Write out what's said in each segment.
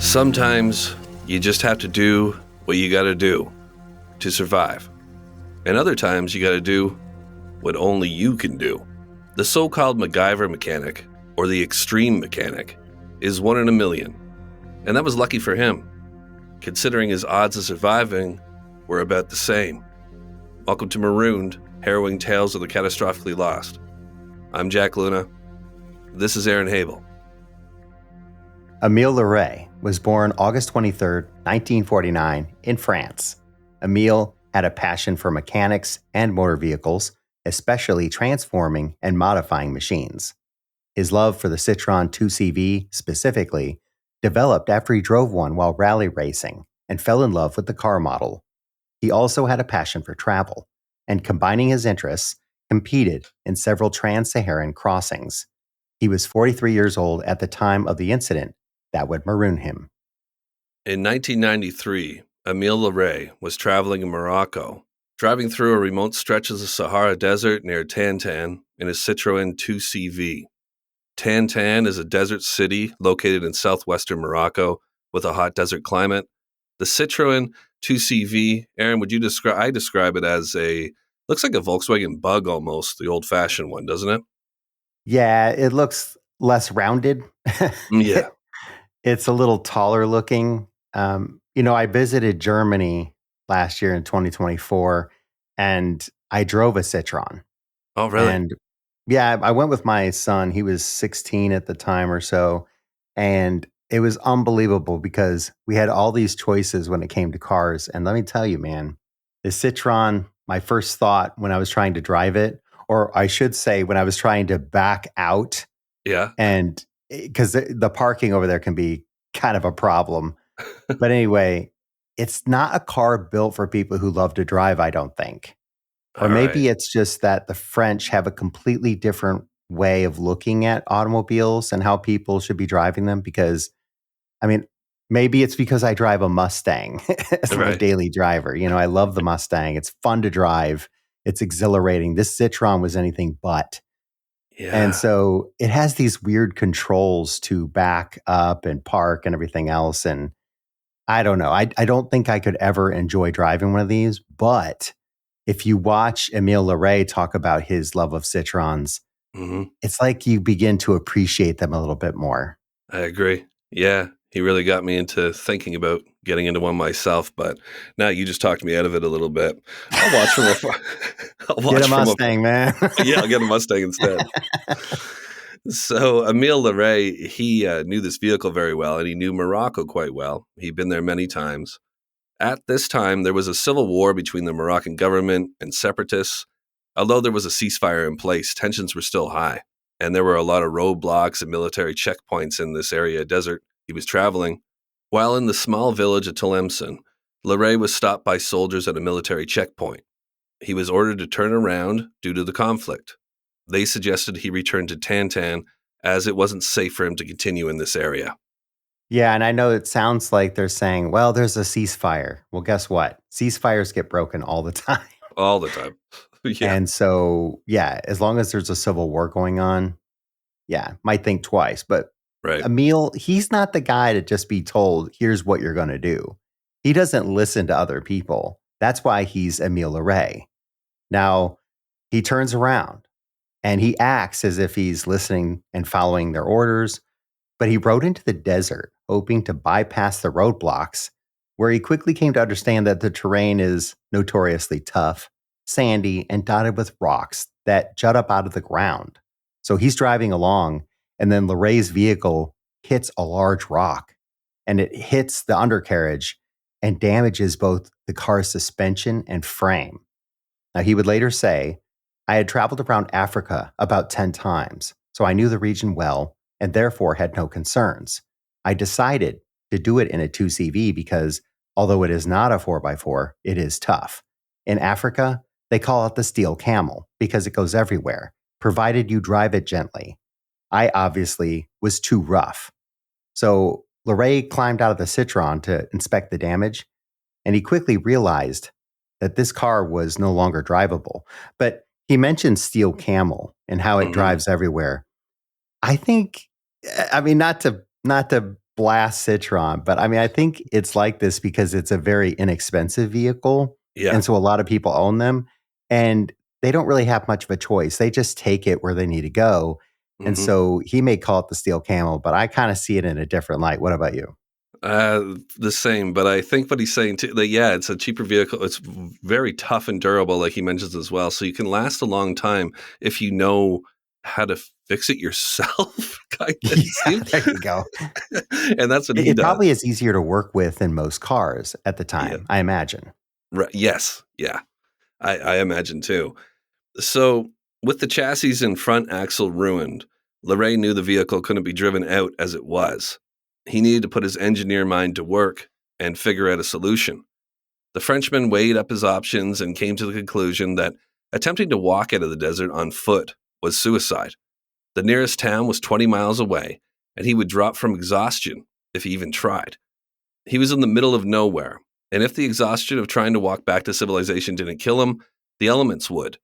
Sometimes you just have to do what you gotta do to survive. And other times you gotta do what only you can do. The so-called MacGyver mechanic, or the extreme mechanic, is 1 in a million. And that was lucky for him, considering his odds of surviving were about the same. Welcome to Marooned, Harrowing Tales of the Catastrophically Lost. I'm Jack Luna. This is Aaron Habel. Émile Leray was born August 23, 1949, in France. Émile had a passion for mechanics and motor vehicles, especially transforming and modifying machines. His love for the Citroën 2CV specifically developed after he drove one while rally racing and fell in love with the car model. He also had a passion for travel, and combining his interests, competed in several trans-Saharan crossings. He was 43 years old at the time of the incident that would maroon him. In 1993, Émile Leray was traveling in Morocco, driving through a remote stretch of the Sahara Desert near Tantan in a Citroën 2CV. Tantan is a desert city located in southwestern Morocco with a hot desert climate. The Citroën 2CV, Aaron, would you describe? I describe it as looks like a Volkswagen Bug almost, the old-fashioned one, doesn't it? Yeah, it looks less rounded. Yeah. It's a little taller looking. I visited Germany last year in 2024, and I drove a Citroën. Oh, really? And yeah, I went with my son. He was 16 at the time or so. And it was unbelievable because we had all these choices when it came to cars. And let me tell you, man, the Citroën, my first thought when I was trying to drive it, or I should say when I was trying to back out. Yeah. And because the parking over there can be kind of a problem. But anyway, it's not a car built for people who love to drive, I don't think. Or maybe it's just that the French have a completely different way of looking at automobiles and how people should be driving them. Because, maybe it's because I drive a Mustang as a daily driver. I love the Mustang. It's fun to drive. It's exhilarating. This Citroën was anything but. Yeah. And so it has these weird controls to back up and park and everything else. And I don't know. I don't think I could ever enjoy driving one of these. But if you watch Émile Leray talk about his love of Citroëns, it's like you begin to appreciate them a little bit more. I agree. Yeah. He really got me into thinking about getting into one myself, but now you just talked me out of it a little bit. I'll watch from a Get a Mustang, man. Yeah, I'll get a Mustang instead. So Émile Leray, he knew this vehicle very well, and he knew Morocco quite well. He'd been there many times. At this time, there was a civil war between the Moroccan government and separatists. Although there was a ceasefire in place, tensions were still high, and there were a lot of roadblocks and military checkpoints in this area desert he was traveling. While in the small village of Tlemcen, Leray was stopped by soldiers at a military checkpoint. He was ordered to turn around due to the conflict. They suggested he return to Tantan as it wasn't safe for him to continue in this area. Yeah, and I know it sounds like they're saying, well, there's a ceasefire. Well, guess what? Ceasefires get broken all the time. All the time. Yeah. And so, yeah, as long as there's a civil war going on, might think twice. But Émile, he's not the guy to just be told, here's what you're going to do. He doesn't listen to other people. That's why he's Émile Leray. Now, he turns around and he acts as if he's listening and following their orders, but he rode into the desert, hoping to bypass the roadblocks, where he quickly came to understand that the terrain is notoriously tough, sandy, and dotted with rocks that jut up out of the ground. So he's driving along, and then Leray's vehicle hits a large rock, and it hits the undercarriage and damages both the car's suspension and frame. Now, he would later say, I had traveled around Africa about 10 times, so I knew the region well and therefore had no concerns. I decided to do it in a 2CV because, although it is not a 4x4, it is tough. In Africa, they call it the steel camel because it goes everywhere, provided you drive it gently. I obviously was too rough. So Leray climbed out of the Citroën to inspect the damage, and he quickly realized that this car was no longer drivable. But he mentioned steel camel and how it drives everywhere. I think, not to blast Citroën. But I mean, I think it's like this because it's a very inexpensive vehicle. Yeah. And so a lot of people own them and they don't really have much of a choice. They just take it where they need to go. And so he may call it the Steel Camel, but I kind of see it in a different light. What about you? The same, but I think what he's saying too, that yeah, it's a cheaper vehicle. It's very tough and durable, like he mentions as well. So you can last a long time if you know how to fix it yourself. Kind of, Yeah, there you go. And that's what he It does. probably is easier to work with than most cars at the time, Yeah. I imagine. Right. Yes. Yeah. I imagine too. So with the chassis and front axle ruined, Leray knew the vehicle couldn't be driven out as it was. He needed to put his engineer mind to work and figure out a solution. The Frenchman weighed up his options and came to the conclusion that attempting to walk out of the desert on foot was suicide. The nearest town was 20 miles away, and he would drop from exhaustion if he even tried. He was in the middle of nowhere, and if the exhaustion of trying to walk back to civilization didn't kill him, the elements would.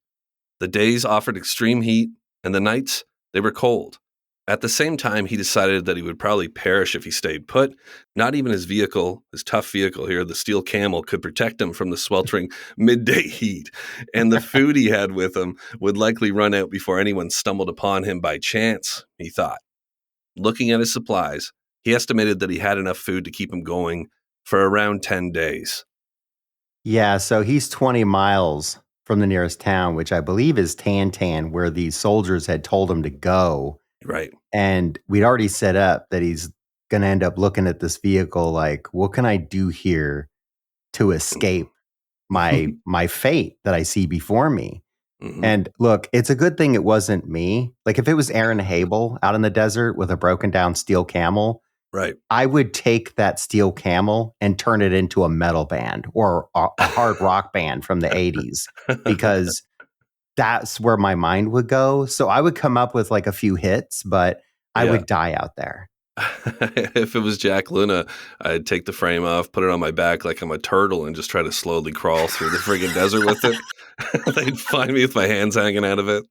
The days offered extreme heat, and the nights, they were cold. At the same time, he decided that he would probably perish if he stayed put. Not even his vehicle, his tough vehicle here, the Steel Camel, could protect him from the sweltering midday heat. And the food he had with him would likely run out before anyone stumbled upon him by chance, he thought. Looking at his supplies, he estimated that he had enough food to keep him going for around 10 days. Yeah, so he's 20 miles from the nearest town, which I believe is Tantan, where the soldiers had told him to go. Right. And we'd already set up that he's going to end up looking at this vehicle like, what can I do here to escape my fate that I see before me? Mm-hmm. And look, it's a good thing it wasn't me. Like if it was Aaron Habel out in the desert with a broken down Steel Camel, right, I would take that Steel Camel and turn it into a metal band or a hard rock band from the 80s because that's where my mind would go. So I would come up with like a few hits, but I would die out there. If it was Jack Luna, I'd take the frame off, put it on my back like I'm a turtle and just try to slowly crawl through the friggin' desert with it. They'd find me with my hands hanging out of it.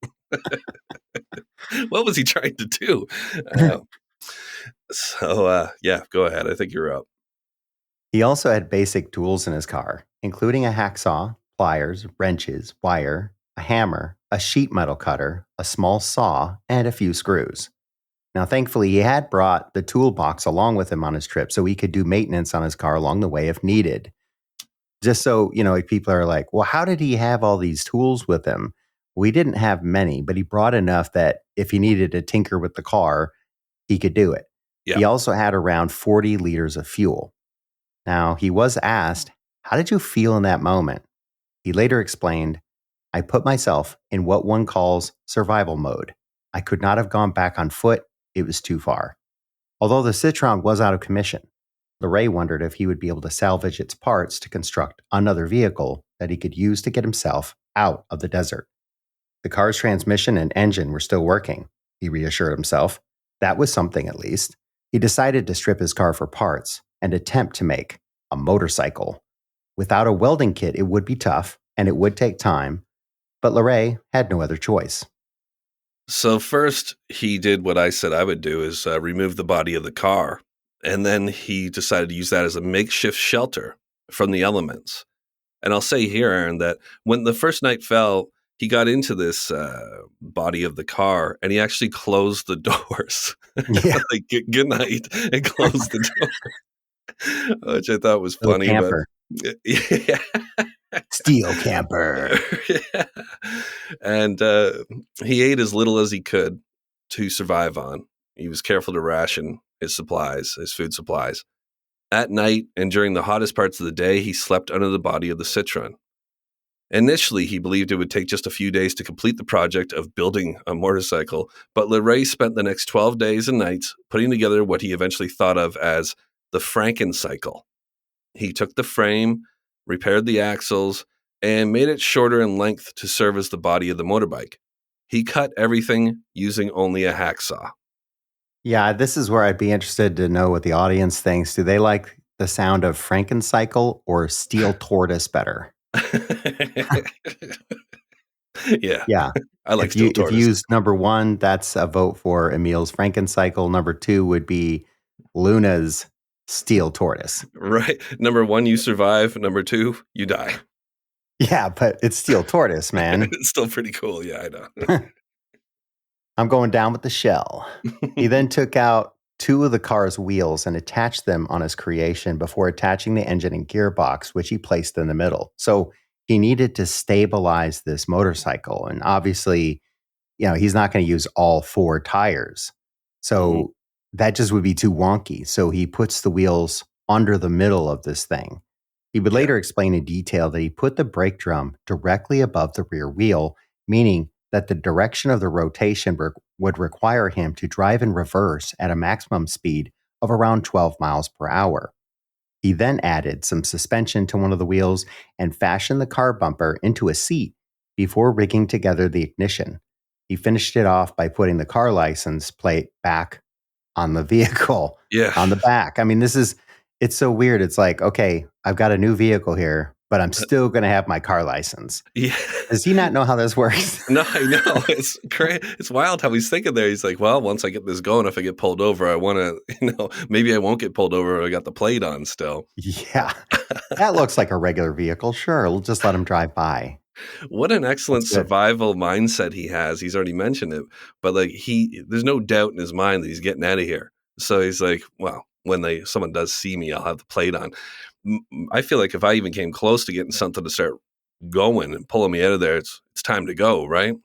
What was he trying to do? Yeah, go ahead. I think you're up. He also had basic tools in his car, including a hacksaw, pliers, wrenches, wire, a hammer, a sheet metal cutter, a small saw, and a few screws. Now, thankfully, he had brought the toolbox along with him on his trip so he could do maintenance on his car along the way if needed. Just so, people are like, well, how did he have all these tools with him? We didn't have many, but he brought enough that if he needed to tinker with the car, he could do it. Yeah. He also had around 40 liters of fuel. Now, he was asked, how did you feel in that moment? He later explained, I put myself in what one calls survival mode. I could not have gone back on foot. It was too far. Although the Citroën was out of commission, Leray wondered if he would be able to salvage its parts to construct another vehicle that he could use to get himself out of the desert. The car's transmission and engine were still working, he reassured himself. That was something, at least. He decided to strip his car for parts and attempt to make a motorcycle. Without a welding kit, it would be tough and it would take time, but Leray had no other choice. So first, he did what I said I would do, is remove the body of the car. And then he decided to use that as a makeshift shelter from the elements. And I'll say here, Aaron, that when the first night fell, he got into this body of the car and he actually closed the doors. Yeah. Like, good night, and closed the door, which I thought was funny. Camper. But yeah. Steel camper. Yeah. And he ate as little as he could to survive on. He was careful to ration his supplies, his food supplies. At night and during the hottest parts of the day, he slept under the body of the Citroën. Initially, he believed it would take just a few days to complete the project of building a motorcycle, but Leray spent the next 12 days and nights putting together what he eventually thought of as the Frankencycle. He took the frame, repaired the axles, and made it shorter in length to serve as the body of the motorbike. He cut everything using only a hacksaw. Yeah, this is where I'd be interested to know what the audience thinks. Do they like the sound of Frankencycle or Steel Tortoise better? Yeah. I like Steel Tortoise. If you use number one, that's a vote for Émile's Frankencycle. Number two would be Luna's steel tortoise. Right. Number 1, you survive. Number 2, you die. Yeah, but it's steel tortoise, man. It's still pretty cool. Yeah, I know. I'm going down with the shell. He then took out 2 of the car's wheels and attached them on his creation before attaching the engine and gearbox, which he placed in the middle. So he needed to stabilize this motorcycle. And obviously, he's not going to use all 4 tires. So that just would be too wonky. So he puts the wheels under the middle of this thing. He would later explain in detail that he put the brake drum directly above the rear wheel, meaning that the direction of the rotation would require him to drive in reverse at a maximum speed of around 12 miles per hour. He then added some suspension to one of the wheels and fashioned the car bumper into a seat before rigging together the ignition. He finished it off by putting the car license plate back on the vehicle, on the back. I mean, it's so weird. It's like, okay, I've got a new vehicle here, but I'm still going to have my car license. Yeah. Does he not know how this works? No, I know. It's crazy. It's wild how he's thinking there. He's like, well, once I get this going, if I get pulled over, I want to, maybe I won't get pulled over. I got the plate on still. Yeah. That looks like a regular vehicle. Sure. We'll just let him drive by. What an excellent survival mindset he has. He's already mentioned it, but there's no doubt in his mind that he's getting out of here. So he's like, well, when someone does see me, I'll have the plate on. I feel like if I even came close to getting something to start going and pulling me out of there, it's time to go, right?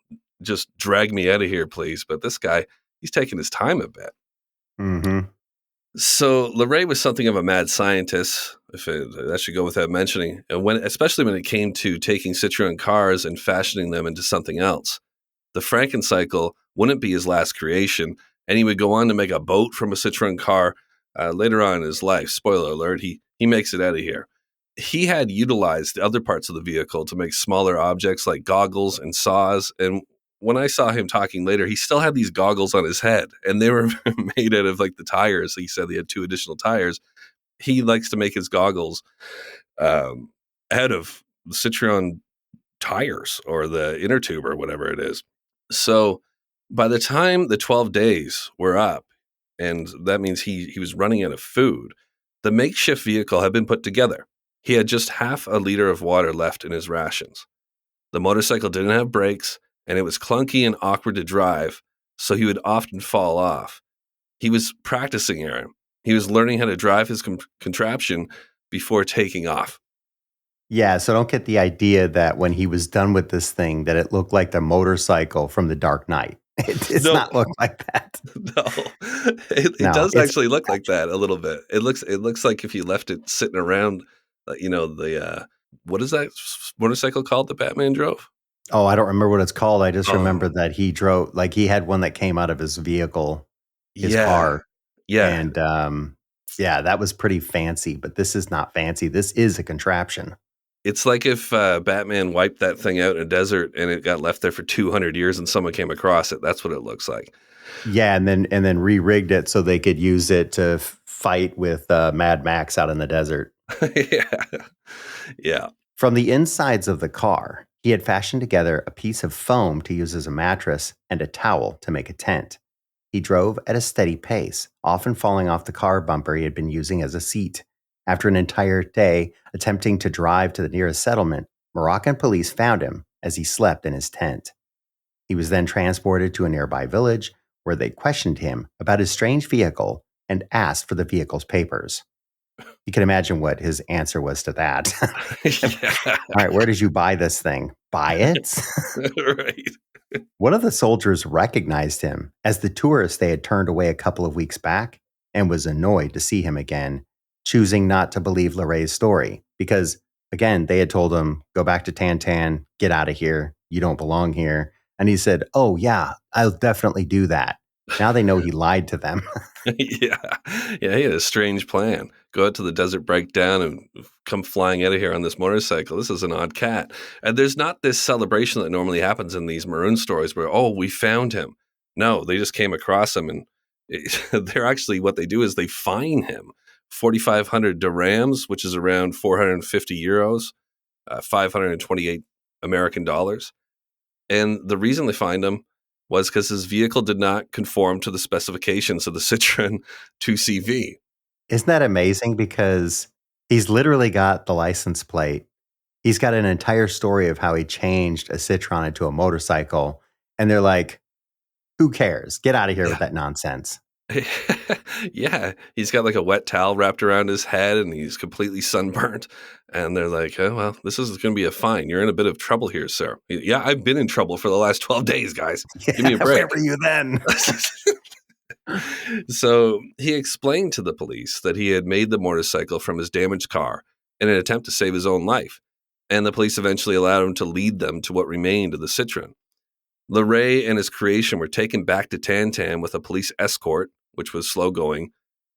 Just drag me out of here, please. But this guy, he's taking his time a bit. Mm-hmm. So Leray was something of a mad scientist, that should go without mentioning, and especially when it came to taking Citroën cars and fashioning them into something else. The Frankencycle wouldn't be his last creation, and he would go on to make a boat from a Citroën car later on in his life. Spoiler alert, he makes it out of here. He had utilized other parts of the vehicle to make smaller objects like goggles and saws, and when I saw him talking later, he still had these goggles on his head, and they were made out of the tires. He said he had 2 additional tires. He likes to make his goggles out of Citroën tires or the inner tube or whatever it is. So by the time the 12 days were up, and that means he was running out of food, the makeshift vehicle had been put together. He had just half a liter of water left in his rations. The motorcycle didn't have brakes, and it was clunky and awkward to drive, so he would often fall off. He was practicing, Aaron. He was learning how to drive his contraption before taking off. Yeah, so don't get the idea that when he was done with this thing that it looked like the motorcycle from The Dark Knight. It does not look like that. No, it does actually look like that a little bit. It looks like if you left it sitting around, what is that motorcycle called that Batman drove? Oh, I don't remember what it's called. I just remember that he drove, he had one that came out of his vehicle, his car. Yeah. And that was pretty fancy, but this is not fancy. This is a contraption. It's like if Batman wiped that thing out in a desert and it got left there for 200 years and someone came across it. That's what it looks like. Yeah, and then re-rigged it so they could use it to fight with Mad Max out in the desert. Yeah. From the insides of the car, he had fashioned together a piece of foam to use as a mattress and a towel to make a tent. He drove at a steady pace, often falling off the car bumper he had been using as a seat. After an entire day attempting to drive to the nearest settlement, Moroccan police found him as he slept in his tent. He was then transported to a nearby village where they questioned him about his strange vehicle and asked for the vehicle's papers. You can imagine what his answer was to that. All right, where did you buy this thing? Buy it? Right. One of the soldiers recognized him as the tourist they had turned away a couple of weeks back and was annoyed to see him again, choosing not to believe Leray's story because, again, they had told him, go back to Tantan, get out of here, you don't belong here. And he said, oh, yeah, I'll definitely do that. Now they know he lied to them. Yeah, he had a strange plan. Go out to the desert breakdown and come flying out of here on this motorcycle. This is an odd cat. And there's not this celebration that normally happens in these Marooned stories where, oh, we found him. No, they just came across him. And they're actually, what they do is they fine him 4,500 dirhams, which is around 450 euros, 528 American dollars. And the reason they fined him was because his vehicle did not conform to the specifications of the Citroën 2CV. Isn't that amazing? Because he's literally got the license plate. He's got an entire story of how he changed a Citroën into a motorcycle. And they're like, who cares? Get out of here with that nonsense. Yeah, he's got like a wet towel wrapped around his head and he's completely sunburnt. And they're like, oh, well, this is going to be a fine. You're in a bit of trouble here, sir. Yeah, I've been in trouble for the last 12 days, guys. Give me a break. Where were you then? So he explained to the police that he had made the motorcycle from his damaged car in an attempt to save his own life. And the police eventually allowed him to lead them to what remained of the Citroën. Leray and his creation were taken back to Tantan with a police escort, which was slow going.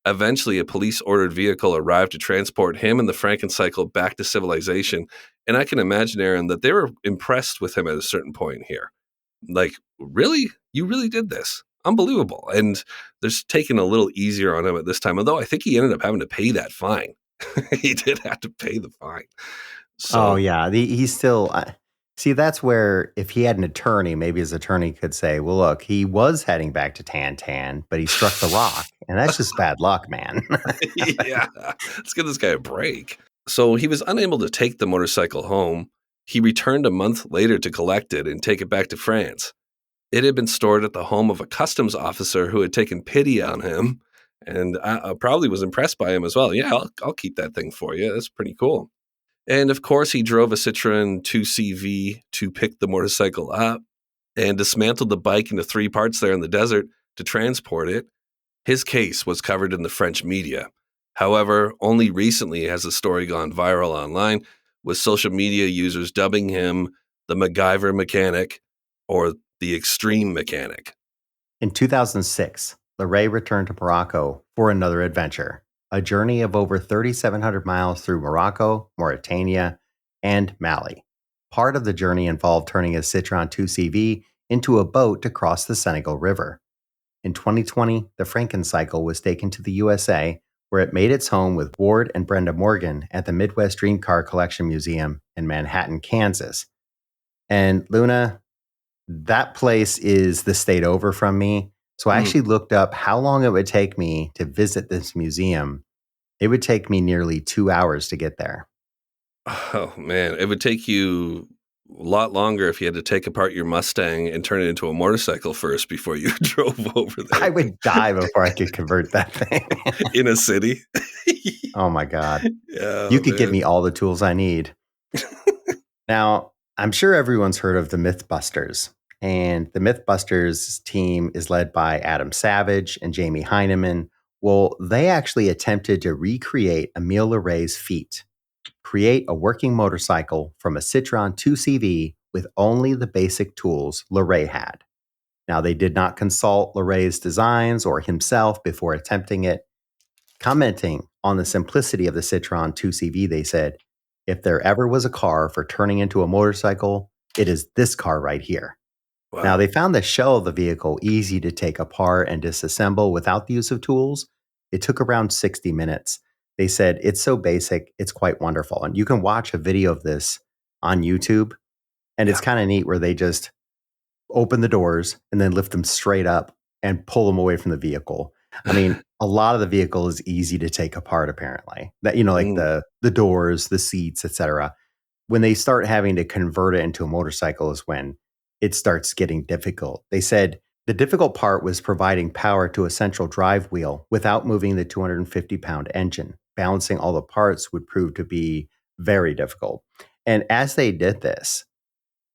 Eventually, a police-ordered vehicle arrived to transport him and the Frankencycle back to civilization. And I can imagine, Aaron, that they were impressed with him at a certain point here. Like, really? You really did this? Unbelievable. And they're taking a little easier on him at this time, although I think he ended up having to pay that fine. He did have to pay the fine. So, yeah. He's still... See, that's where if he had an attorney, maybe his attorney could say, well, look, he was heading back to Tantan, but he struck the rock. And that's just bad luck, man. Yeah, let's give this guy a break. So he was unable to take the motorcycle home. He returned a month later to collect it and take it back to France. It had been stored at the home of a customs officer who had taken pity on him and probably was impressed by him as well. Yeah, I'll keep that thing for you. That's pretty cool. And of course, he drove a Citroën 2CV to pick the motorcycle up and dismantled the bike into 3 parts there in the desert to transport it. His case was covered in the French media. However, only recently has the story gone viral online, with social media users dubbing him the MacGyver mechanic or the extreme mechanic. In 2006, Leray returned to Morocco for another adventure. A journey of over 3,700 miles through Morocco, Mauritania, and Mali. Part of the journey involved turning a Citroën 2CV into a boat to cross the Senegal River. In 2020, the Frankencycle was taken to the USA, where it made its home with Ward and Brenda Morgan at the Midwestdreamcar Collection Museum in Manhattan, Kansas. And Luna, that place is the state over from me. So I actually looked up how long it would take me to visit this museum. It would take me nearly 2 hours to get there. Oh, man. It would take you a lot longer if you had to take apart your Mustang and turn it into a motorcycle first before you drove over there. I would die before I could convert that thing. In a city? Oh, my God. Yeah, you could give me all the tools I need. Now, I'm sure everyone's heard of the MythBusters. And the MythBusters team is led by Adam Savage and Jamie Heineman. Well, they actually attempted to recreate Émile Leray's feat, create a working motorcycle from a Citroën 2CV with only the basic tools Leray had. Now, they did not consult Leray's designs or himself before attempting it. Commenting on the simplicity of the Citroën 2CV, they said, if there ever was a car for turning into a motorcycle, it is this car right here. Wow. Now, they found the shell of the vehicle easy to take apart and disassemble without the use of tools. It took around 60 minutes. They said, it's so basic, it's quite wonderful. And you can watch a video of this on YouTube. And it's kind of neat where they just open the doors and then lift them straight up and pull them away from the vehicle. I mean, a lot of the vehicle is easy to take apart, apparently. That, like the doors, the seats, etc. When they start having to convert it into a motorcycle is when it starts getting difficult. They said the difficult part was providing power to a central drive wheel without moving the 250-pound engine. Balancing all the parts would prove to be very difficult. And as they did this,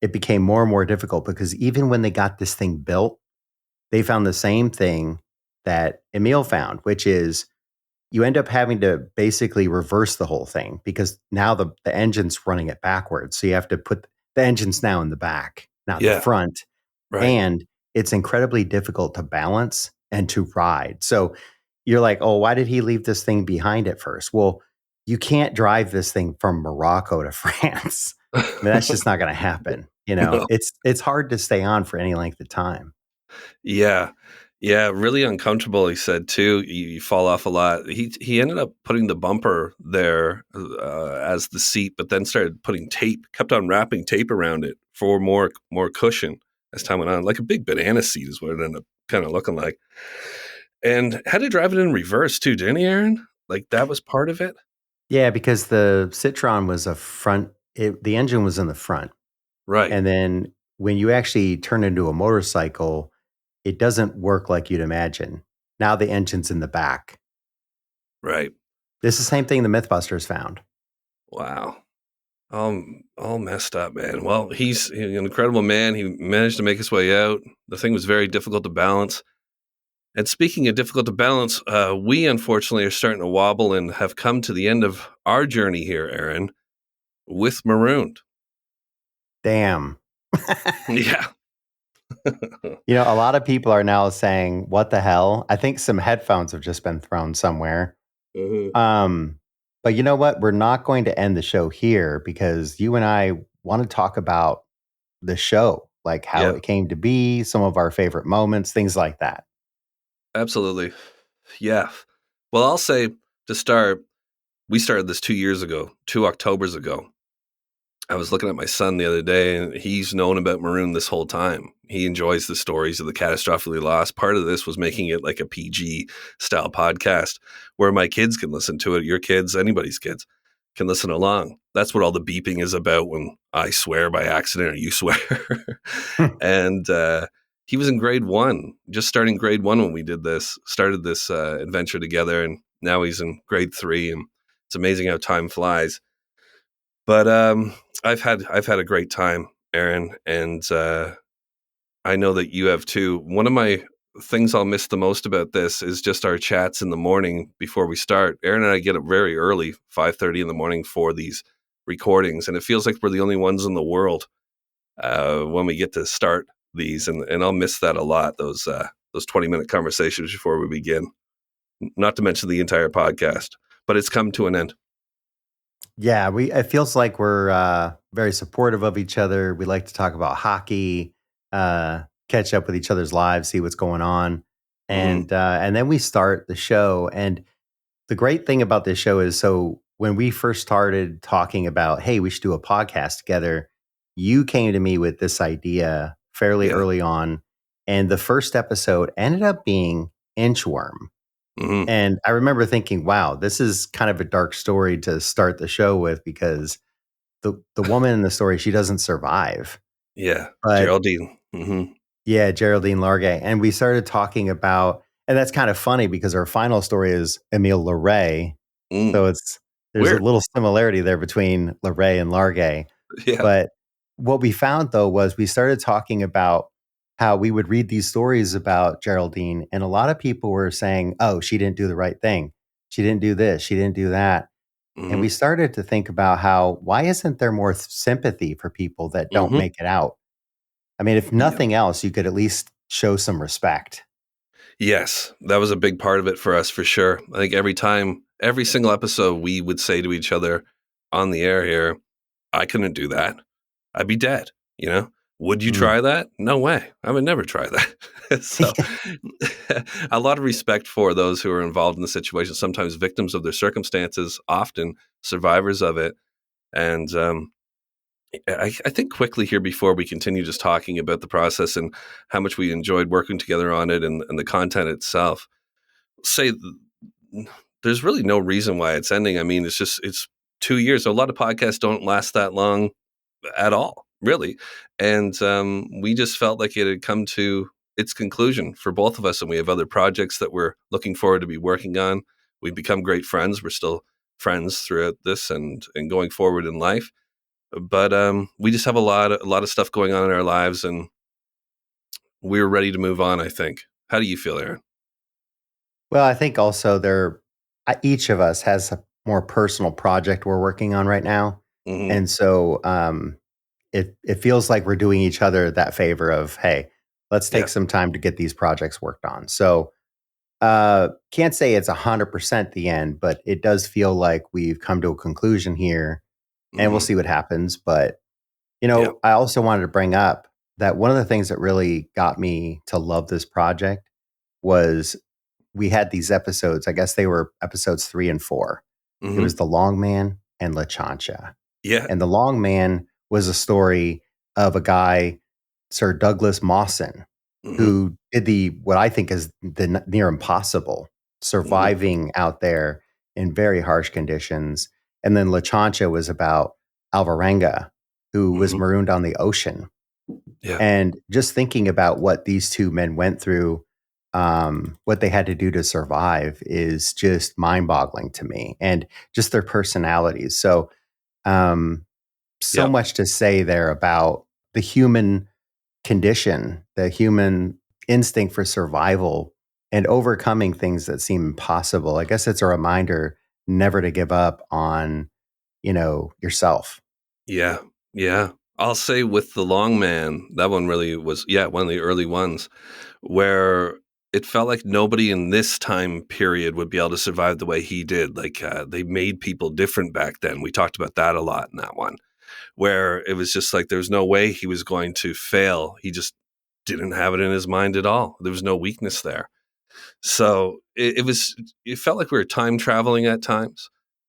it became more and more difficult because even when they got this thing built, they found the same thing that Émile found, which is you end up having to basically reverse the whole thing because now the engine's running it backwards. So you have to put the engine's now in the back, not the front. Right. And it's incredibly difficult to balance and to ride. So you're like, oh, why did he leave this thing behind at first? Well, you can't drive this thing from Morocco to France. I mean, that's just not going to happen. No. It's hard to stay on for any length of time. Yeah. Yeah, really uncomfortable, he said, too. You fall off a lot. He ended up putting the bumper there as the seat, but then started putting tape, kept on wrapping tape around it for more cushion. as time went on. Like a big banana seat is what it ended up kind of looking like. And had to drive it in reverse too, didn't he, Aaron? Like that was part of it? Yeah, because the Citroën was the engine was in the front. Right. And then when you actually turn into a motorcycle, it doesn't work like you'd imagine. Now the engine's in the back. Right. This is the same thing the MythBusters found. Wow. All messed up, man. Well, he's an incredible man. He managed to make his way out. The thing was very difficult to balance. And speaking of difficult to balance, we unfortunately are starting to wobble and have come to the end of our journey here, Aaron, with Marooned. Damn. Yeah. A lot of people are now saying, what the hell? I think some headphones have just been thrown somewhere. Mm-hmm. But you know what? We're not going to end the show here because you and I want to talk about the show, like how it came to be, some of our favorite moments, things like that. Absolutely. Yeah. Well, I'll say to start, we started this 2 years ago, 2 Octobers ago. I was looking at my son the other day, and he's known about Marooned this whole time. He enjoys the stories of the catastrophically lost. Part of this was making it like a PG style podcast where my kids can listen to it. Your kids, anybody's kids can listen along. That's what all the beeping is about when I swear by accident or you swear. And he was in grade 1, just starting grade 1 when we started this adventure together. And now he's in grade 3, and it's amazing how time flies. But I've had a great time, Aaron, and I know that you have too. One of my things I'll miss the most about this is just our chats in the morning before we start. Aaron and I get up very early, 5:30 in the morning for these recordings, and it feels like we're the only ones in the world when we get to start these, and I'll miss that a lot. Those 20-minute conversations before we begin. Not to mention the entire podcast, but it's come to an end. Yeah, it feels like we're very supportive of each other. We like to talk about hockey, catch up with each other's lives, see what's going on, and then we start the show. And the great thing about this show is, so when we first started talking about, hey, we should do a podcast together, you came to me with this idea fairly early on, and the first episode ended up being Inchworm. Mm-hmm. And I remember thinking, wow, this is kind of a dark story to start the show with, because the woman in the story, she doesn't survive. Yeah, but, Geraldine. Mm-hmm. Yeah, Geraldine Largay. And we started talking about, and that's kind of funny because our final story is Émile Leray. So there's weird. A little similarity there between Leray and Largay. Yeah. But what we found, though, was we started talking about how we would read these stories about Geraldine, and a lot of people were saying, oh, she didn't do the right thing. She didn't do this. She didn't do that. Mm-hmm. And we started to think about why isn't there more sympathy for people that don't make it out? I mean, if nothing else, you could at least show some respect. Yes, that was a big part of it for us, for sure. I think every single episode, we would say to each other on the air here, I couldn't do that. I'd be dead, Would you try that? No way. I would never try that. So a lot of respect for those who are involved in the situation, sometimes victims of their circumstances, often survivors of it. And I think quickly here, before we continue just talking about the process and how much we enjoyed working together on it and the content itself, say there's really no reason why it's ending. I mean, it's 2 years. So a lot of podcasts don't last that long at all, really. And we just felt like it had come to its conclusion for both of us. And we have other projects that we're looking forward to be working on. We've become great friends. We're still friends throughout this and going forward in life. But we just have a lot of stuff going on in our lives, and we're ready to move on, I think. How do you feel, Aaron? Well, I think also each of us has a more personal project we're working on right now. Mm-hmm. And so it feels like we're doing each other that favor of, hey, let's take some time to get these projects worked on. So can't say it's 100% the end, but it does feel like we've come to a conclusion here, and we'll see what happens. But, I also wanted to bring up that one of the things that really got me to love this project was we had these episodes. I guess they were episodes 3 and 4. Mm-hmm. It was The Long Man and La Chancha. Yeah. And The Long Man was a story of a guy Sir Douglas Mawson, who did what I think is the near impossible, surviving out there in very harsh conditions. And then La Chancha was about Alvarenga, who was marooned on the ocean. Yeah. And just thinking about what these two men went through, what they had to do to survive is just mind-boggling to me, and just their personalities. So much to say there about the human condition, the human instinct for survival, and overcoming things that seem impossible. I guess it's a reminder never to give up on, yourself. Yeah. Yeah. I'll say with The Long Man, that one really was, one of the early ones where it felt like nobody in this time period would be able to survive the way he did. Like they made people different back then. We talked about that a lot in that one, where it was just like there was no way he was going to fail. He just didn't have it in his mind at all. There was no weakness there. So it felt like we were time traveling at times.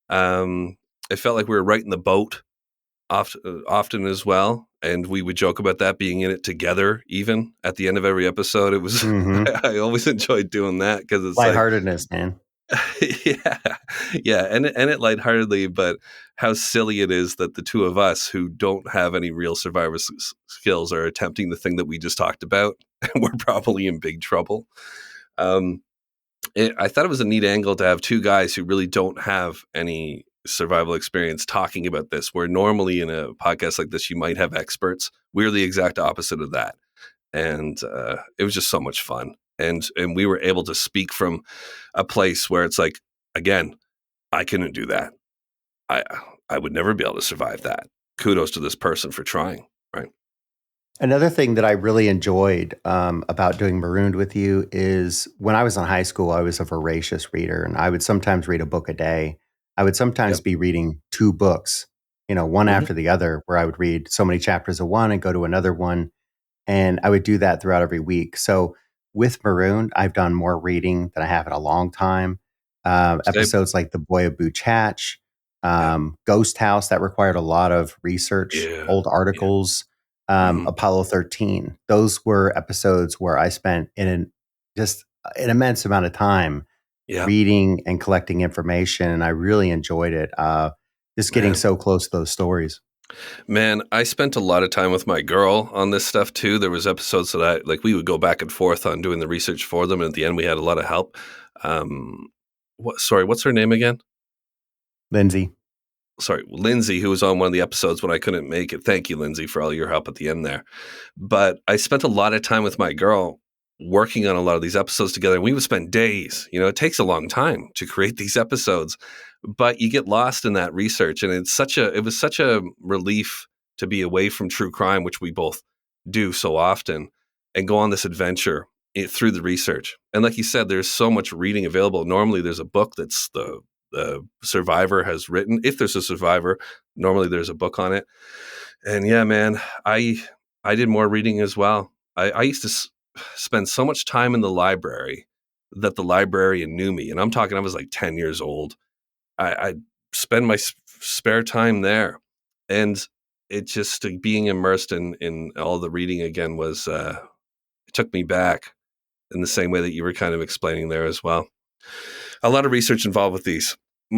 It felt like we were right in the boat often as well. And we would joke about that, being in it together, even at the end of every episode. It was, I always enjoyed doing that because it's lightheartedness, man. Yeah. And it lightheartedly, but how silly it is that the two of us who don't have any real survivor skills are attempting the thing that we just talked about. And we're probably in big trouble. I thought it was a neat angle to have two guys who really don't have any survival experience talking about this, where normally in a podcast like this, you might have experts. We're the exact opposite of that. And it was just so much fun. And we were able to speak from a place where it's like, again, I couldn't do that. I would never be able to survive that. Kudos to this person for trying, right? Another thing that I really enjoyed about doing Marooned with you is when I was in high school, I was a voracious reader, and I would sometimes read a book a day. I would sometimes be reading 2 books, one after the other, where I would read so many chapters of one and go to another one. And I would do that throughout every week. So with Marooned, I've done more reading than I have in a long time. Episodes like The Boy of Buchach, Ghost House, that required a lot of research, old articles. Apollo 13. Those were episodes where I spent just an immense amount of time reading and collecting information, and I really enjoyed it. Just getting so close to those stories. Man, I spent a lot of time with my girl on this stuff too. There was episodes that we would go back and forth on doing the research for them, and at the end we had a lot of help. What's her name again? Lindsay, who was on one of the episodes when I couldn't make it. Thank you, Lindsay, for all your help at the end there. But I spent a lot of time with my girl working on a lot of these episodes together. And we would spend days. It takes a long time to create these episodes, but you get lost in that research. And it was such a relief to be away from true crime, which we both do so often, and go on this adventure through the research. And like you said, there's so much reading available. Normally there's a book that's the survivor has written. If there's a survivor, normally there's a book on it. And yeah, man, I did more reading as well. I used to spend so much time in the library that the librarian knew me. And I'm talking, I was like 10 years old. I spend my spare time there. And it just being immersed in all the reading again was, it took me back in the same way that you were kind of explaining there as well. A lot of research involved with these.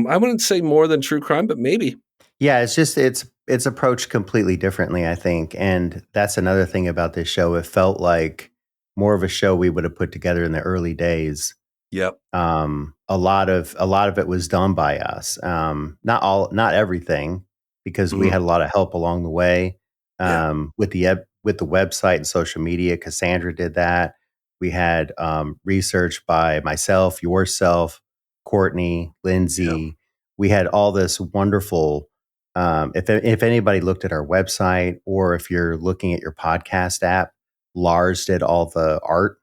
I wouldn't say more than true crime, but maybe. Yeah, it's approached completely differently, I think. And that's another thing about this show. It felt like more of a show we would have put together in the early days. Yep. A lot of it was done by us. Not everything, because we had a lot of help along the way. With the website and social media, Cassandra did that. We had research by myself, yourself, Courtney, Lindsay. Yep. We had all this wonderful. If anybody looked at our website, or if you're looking at your podcast app, Lars did all the art,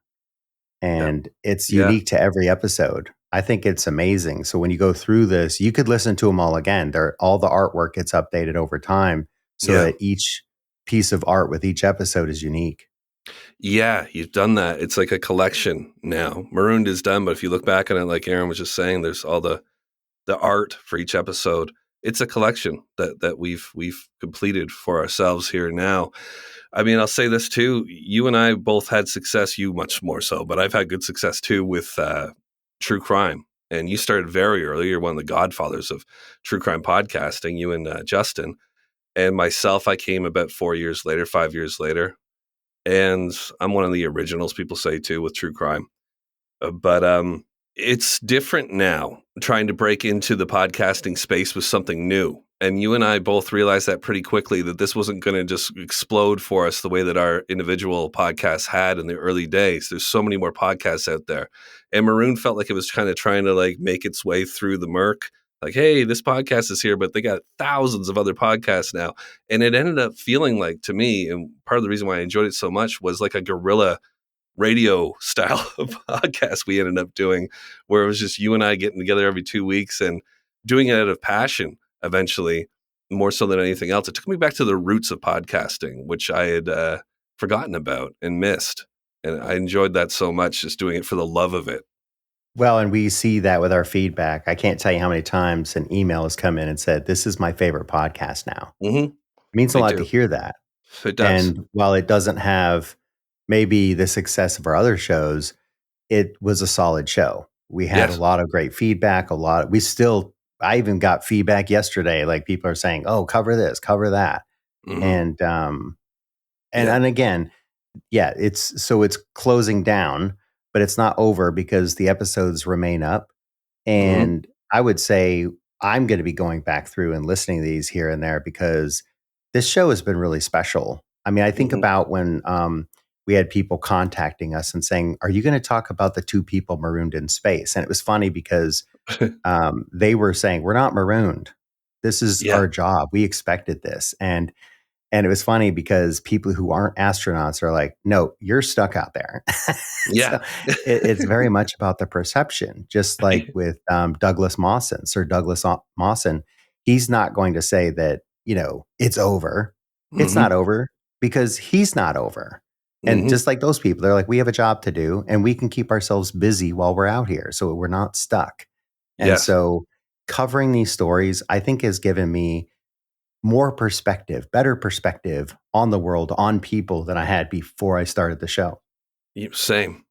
and it's unique to every episode. I think it's amazing. So when you go through this, you could listen to them all again. All the artwork gets updated over time, so that each piece of art with each episode is unique. Yeah, you've done that. It's like a collection now. Marooned is done, but if you look back on it, like Aaron was just saying, there's all the art for each episode. it's a collection that we've completed for ourselves here now. I mean, I'll say this too. You and I both had success, you much more so, but I've had good success too with true crime. And you started very early. You're one of the godfathers of true crime podcasting, you and Justin. And myself, I came about 4 years later, 5 years later. And I'm one of the originals, people say too, with true crime. But it's different now, trying to break into the podcasting space with something new. And you and I both realized that pretty quickly, that this wasn't going to just explode for us the way that our individual podcasts had in the early days. There's so many more podcasts out there. And Marooned felt like it was kind of trying to like make its way through the murk. Like, hey, this podcast is here, but they got thousands of other podcasts now. And it ended up feeling like, to me, and part of the reason why I enjoyed it so much was like a guerrilla radio style of podcast we ended up doing, where it was just you and I getting together every 2 weeks and doing it out of passion eventually, more so than anything else. It took me back to the roots of podcasting, which I had forgotten about and missed. And I enjoyed that so much, just doing it for the love of it. Well, and we see that with our feedback. I can't tell you how many times an email has come in and said, "This is my favorite podcast now." Mm-hmm. It means a lot to hear that. It does. And while it doesn't have maybe the success of our other shows, it was a solid show. We had a lot of great feedback, I even got feedback yesterday. Like people are saying, "Oh, cover this, cover that." Mm-hmm. And again, it's closing down, but it's not over because the episodes remain up. And I would say I'm going to be going back through and listening to these here and there because this show has been really special. I mean, I think about when we had people contacting us and saying, "Are you going to talk about the two people marooned in space?" And it was funny because they were saying, "We're not marooned. This is our job. We expected this." And it was funny because people who aren't astronauts are like, "No, you're stuck out there." Yeah. So it's very much about the perception, just like with Douglas Mawson, Sir Douglas Mawson. He's not going to say that, it's over. It's not over because he's not over. And just like those people, they're like, we have a job to do and we can keep ourselves busy while we're out here. So we're not stuck. And so covering these stories, I think, has given me more perspective, better perspective on the world, on people than I had before I started the show. Same.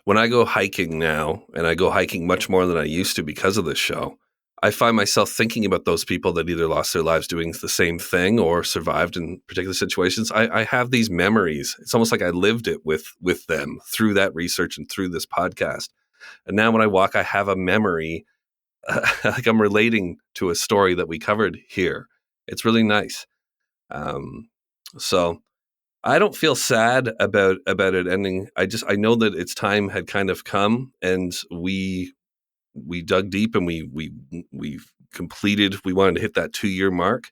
When I go hiking now, and I go hiking much more than I used to because of this show, I find myself thinking about those people that either lost their lives doing the same thing or survived in particular situations. I have these memories. It's almost like I lived it with them through that research and through this podcast. And now when I walk, I have a memory, like I'm relating to a story that we covered here. It's really nice. So I don't feel sad about it ending. I know that its time had kind of come, and we dug deep and we completed. We wanted to hit that 2-year mark,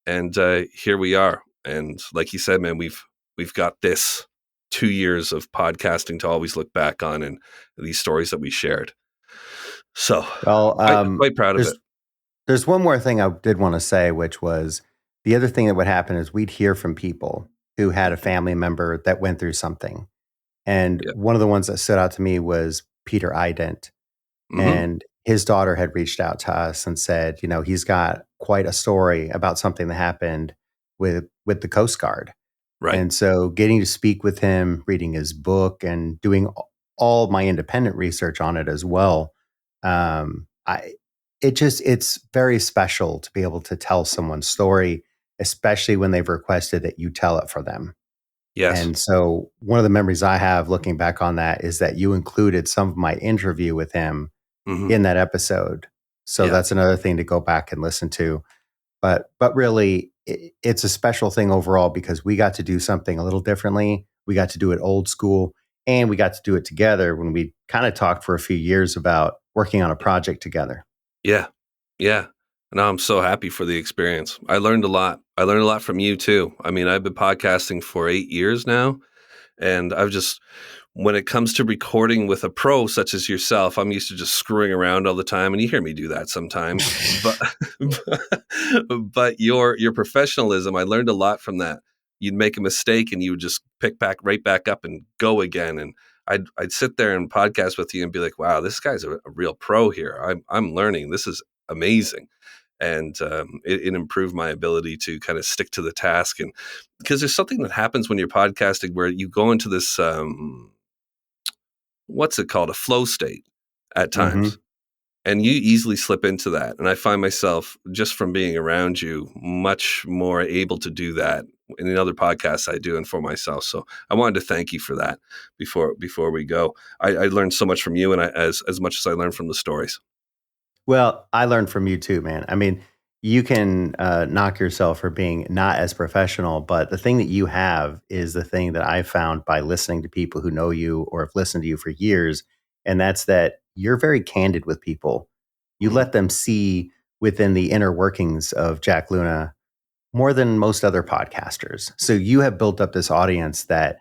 and here we are. And like you said, man, we've got this 2 years of podcasting to always look back on, and these stories that we shared. So, I'm quite proud of it. There's one more thing I did want to say, which was the other thing that would happen is we'd hear from people who had a family member that went through something. And one of the ones that stood out to me was Peter Ident. And his daughter had reached out to us and said, he's got quite a story about something that happened with the Coast Guard. Right. And so getting to speak with him, reading his book, and doing all my independent research on it as well, it's very special to be able to tell someone's story, especially when they've requested that you tell it for them. Yes. And so one of the memories I have looking back on that is that you included some of my interview with him in that episode. So that's another thing to go back and listen to. But really, it's a special thing overall because we got to do something a little differently. We got to do it old school, and we got to do it together when we kind of talked for a few years about working on a project together. Yeah. No, I'm so happy for the experience. I learned a lot. I learned a lot from you too. I mean, I've been podcasting for 8 years now, and when it comes to recording with a pro such as yourself, I'm used to just screwing around all the time, and you hear me do that sometimes. but your professionalism, I learned a lot from that. You'd make a mistake and you would just pick right back up and go again. And I'd sit there and podcast with you and be like, wow, this guy's a real pro here. I'm learning. This is amazing. And it improved my ability to kind of stick to the task. And because there's something that happens when you're podcasting where you go into this, what's it called? A flow state at times. And you easily slip into that. And I find myself, just from being around you, much more able to do that in the other podcasts I do and for myself. So I wanted to thank you for that before we go. I learned so much from you, and as much as I learned from the stories. Well, I learned from you too, man. I mean, you can knock yourself for being not as professional, but the thing that you have is the thing that I found by listening to people who know you or have listened to you for years. And that's that you're very candid with people. You let them see within the inner workings of Jack Luna more than most other podcasters. So you have built up this audience that,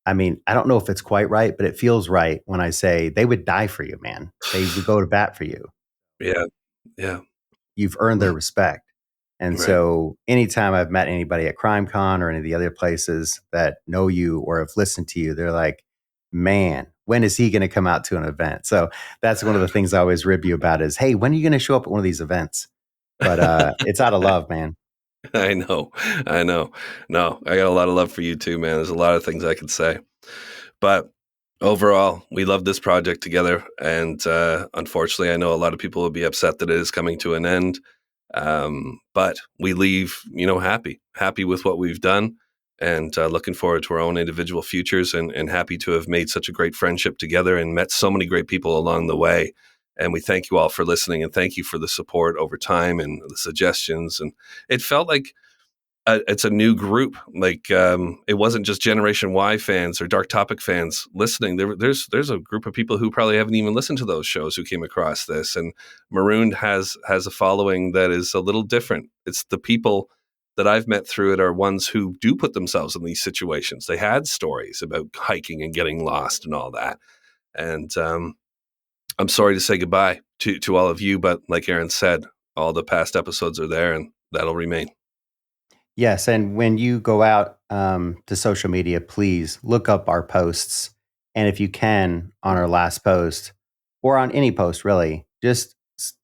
I mean, I don't know if it's quite right, but it feels right when I say they would die for you, man. They would go to bat for you. Yeah. Yeah. You've earned their respect. And so anytime I've met anybody at CrimeCon or any of the other places that know you or have listened to you, they're like, man, when is he going to come out to an event? So that's one of the things I always rib you about is, hey, when are you going to show up at one of these events? But it's out of love, man. I know. No, I got a lot of love for you too, man. There's a lot of things I could say. But overall, we love this project together. And unfortunately, I know a lot of people will be upset that it is coming to an end. But we leave, happy with what we've done, and looking forward to our own individual futures, and happy to have made such a great friendship together and met so many great people along the way. And we thank you all for listening, and thank you for the support over time and the suggestions. And it felt like it's a new group. Like it wasn't just Generation Y fans or Dark Topic fans listening. There's a group of people who probably haven't even listened to those shows who came across this. And Marooned has a following that is a little different. It's the people that I've met through it are ones who do put themselves in these situations. They had stories about hiking and getting lost and all that. And I'm sorry to say goodbye to all of you, but like Aaron said, all the past episodes are there, and that'll remain. Yes, and when you go out to social media, please look up our posts. And if you can, on our last post, or on any post really, just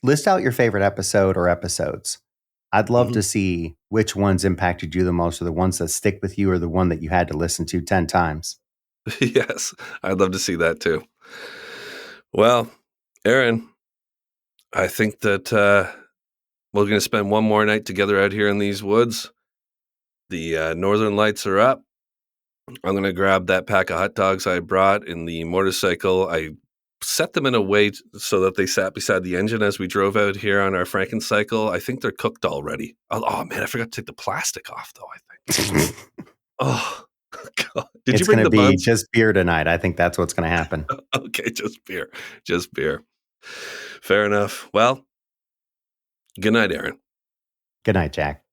list out your favorite episode or episodes. I'd love to see which ones impacted you the most, or the ones that stick with you, or the one that you had to listen to 10 times. Yes, I'd love to see that too. Well, Aaron, I think that we're going to spend one more night together out here in these woods. The northern lights are up. I'm going to grab that pack of hot dogs I brought in the motorcycle. I set them in a way so that they sat beside the engine as we drove out here on our Frankencycle. I think they're cooked already. Oh man, I forgot to take the plastic off though, I think. Oh, God. Did you bring the buns? It's going to be just beer tonight. I think that's what's going to happen. Okay, just beer. Fair enough. Well, good night, Aaron. Good night, Jack.